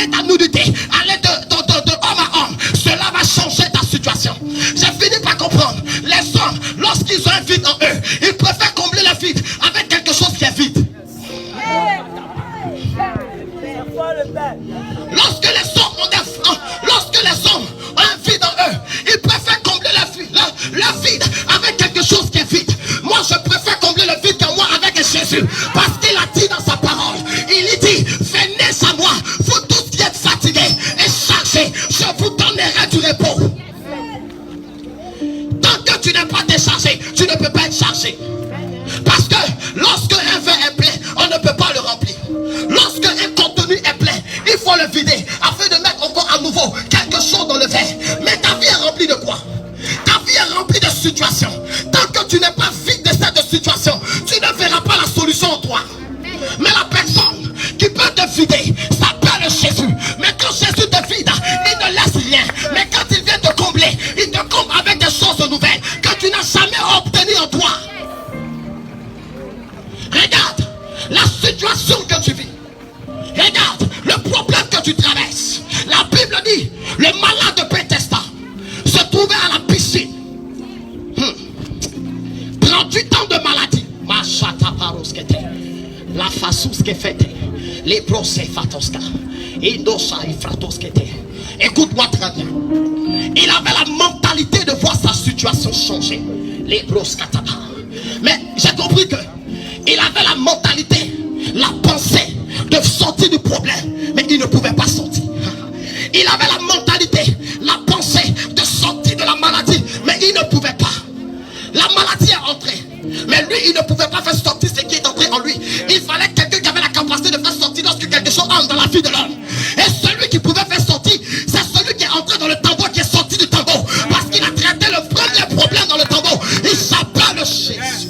aller ta nudité, aller de homme à homme. Cela va changer ta situation. J'ai fini par comprendre. Les hommes, lorsqu'ils ont un vide en eux, ils préfèrent combler le vide avec quelque chose qui est vide. Lorsque les hommes ont un vide en eux, ils préfèrent combler le vide avec quelque chose qui est vide. Moi, je préfère combler le vide qu'en moi avec Jésus. Parce qu'il a dit dans sa parole, il dit, venez à moi, vous tous qui êtes fatigués et chargés, je vous donnerai du repos. Tant que tu n'es pas déchargé, tu ne peux pas être chargé. Parce que lorsque un verre est plein, on ne peut pas le remplir. Lorsque un contenu est plein, il faut le vider afin de mettre encore à nouveau quelque chose dans le verre. Mais ta vie est remplie de quoi? Ta vie est remplie de situations. Tant que tu n'es pas vide de cette situation, tu ne verras pas la solution en toi. Mais la personne qui peut te vider s'appelle Jésus. Mais quand Jésus te vide, il ne laisse rien. Mais quand il vient te combler, il te comble avec des choses nouvelles que tu n'as jamais obtenues en toi. Regarde la situation que tu vis. Regarde le problème que tu traverses. La Bible dit, le malade de Bethesda se trouvait à la piscine. 38 ans de maladie. La façon qui fait les procès fatoska. Écoute-moi très bien. Il avait la mentalité de voir sa situation changer. Les broskataba. Mais j'ai compris que il avait la mentalité, la pensée de sortir du problème, mais il ne pouvait pas sortir. Il avait la mentalité, la pensée de sortir de la maladie, mais il ne pouvait pas. La maladie est entrée, mais lui, il ne pouvait pas faire sortir ce qui est entré en lui. Il fallait quelqu'un qui avait la capacité de faire sortir lorsque quelque chose entre dans la vie de l'homme. Et celui qui pouvait faire sortir, c'est celui qui est entré dans le tambour, qui est sorti du tambour. Parce qu'il a traité le premier problème dans le tambour. Il s'appelle Jésus.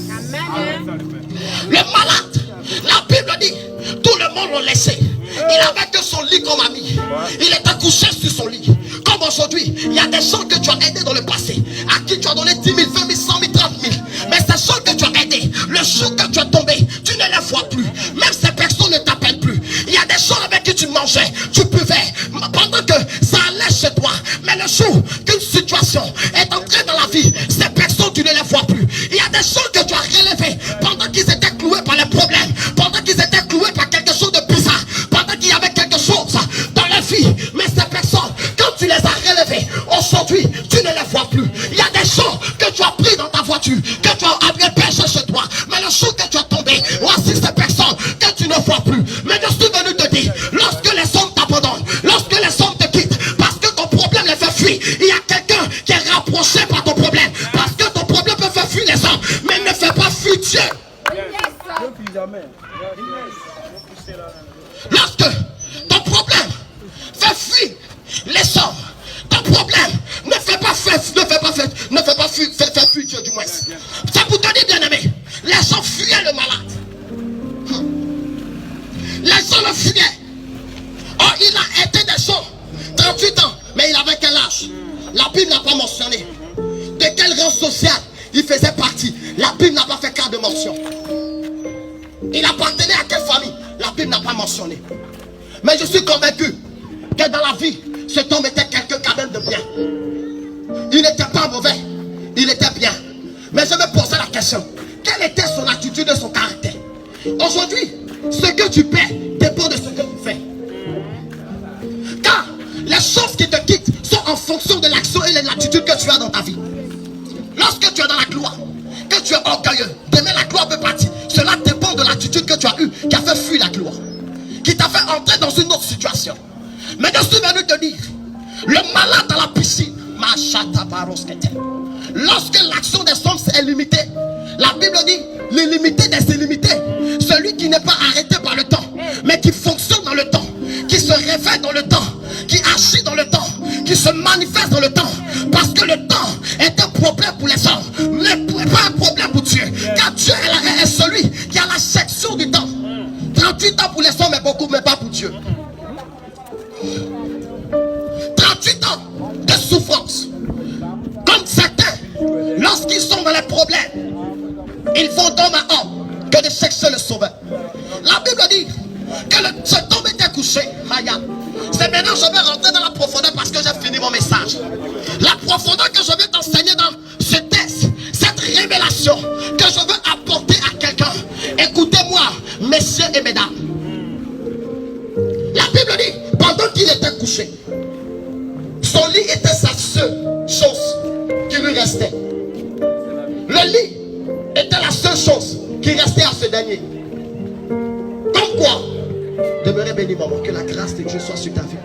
Le malade, la Bible dit, tout le monde l'a laissé. Il avait que son lit comme ami. Il était couché sur son lit. Comme aujourd'hui, il y a des gens que tu as aidés dans le passé, à qui tu as donné 10 000, 20 000, 100 000, 30 000. Mais ces gens que tu as aidés, le jour que tu es tombé, tu ne les vois plus. Même ces personnes ne t'appellent plus. Il y a des gens avec qui tu mangeais, tu buvais, pendant que ça allait chez toi. Mais le jour qu'une situation est entrée dans la vie, ces personnes, tu ne les vois plus. Il y a des gens que tu as relevés pendant qu'ils étaient cloués par les problèmes, pendant qu'ils étaient cloués par quelque chose de bizarre, pendant qu'il y avait quelque chose dans la vie. Mais ces personnes, quand tu les as relevés, aujourd'hui, tu ne les vois plus. Il y a des gens que tu as pris dans ta voiture, que tu as amené péché chez toi. Mais le jour que tu as tombé, voici ces personnes que tu ne vois plus. Mais je suis venu te dire, lorsque les hommes t'abandonnent, lorsque les hommes te quittent, parce que ton problème les fait fuir, il y a quelqu'un qui est rapproché par ton problème. Parce que ton problème peut faire fuir les hommes, mais ne fait pas fuir Dieu. Lorsque ton problème fait fuir les hommes, ton problème ne fait pas fuir Dieu du moins. C'est pour te dire, bien aimé, les gens fuyaient le malade. Les gens le fuyaient. Oh, il a été des gens 38 ans, mais il avait quel âge? La Bible n'a pas mentionné. De quel rang social il faisait partie? La Bible n'a pas fait cas de mention. Il appartenait à quelle famille? La Bible n'a pas mentionné. Mais je suis convaincu que dans la vie, cet homme était quelqu'un quand même de bien. Il n'était pas mauvais, il était bien. Mais je me posais la question, quelle était son attitude et son caractère? Aujourd'hui, ce que tu paies dépend de ce que tu fais. Car les choses qui te quittent sont en fonction de l'action et de l'attitude que tu as dans ta vie. Lorsque tu es dans la gloire, que tu es orgueilleux, demain la gloire peut partir. Cela dépend de l'attitude que tu as eue, qui a fait fuir la gloire, qui t'a fait entrer dans une autre situation. Mais je suis venu te dire, le malade dans la piscine, lorsque l'action des hommes est limitée, la Bible dit, l'illimité des illimités, celui qui n'est pas arrêté par le temps, mais qui fonctionne dans le temps, qui se réveille dans le temps, qui agit dans le temps, qui se manifeste dans le temps, parce que le temps est un problème pour les hommes, mais pas un problème pour Dieu, car Dieu est celui qui a la section du temps. 38 ans pour les hommes est beaucoup, mais pas pour Dieu. 38 ans de souffrance. Comme certains, lorsqu'ils sont dans les problèmes, ils vont d'homme à homme que de chercher le sauveur. La Bible dit que cet homme était couché, Maya, C'est maintenant que je vais rentrer dans la profondeur parce que j'ai fini mon message. La profondeur que je vais t'enseigner dans ce texte, cette révélation que je veux apporter à quelqu'un. Écoutez-moi, messieurs et mesdames. La Bible dit, pendant qu'il était couché, son lit était sa seule chose qui lui restait. Le lit était la seule chose qui restait à ce dernier. Comme quoi, demeurez béni, maman, que la grâce de Dieu soit sur ta vie.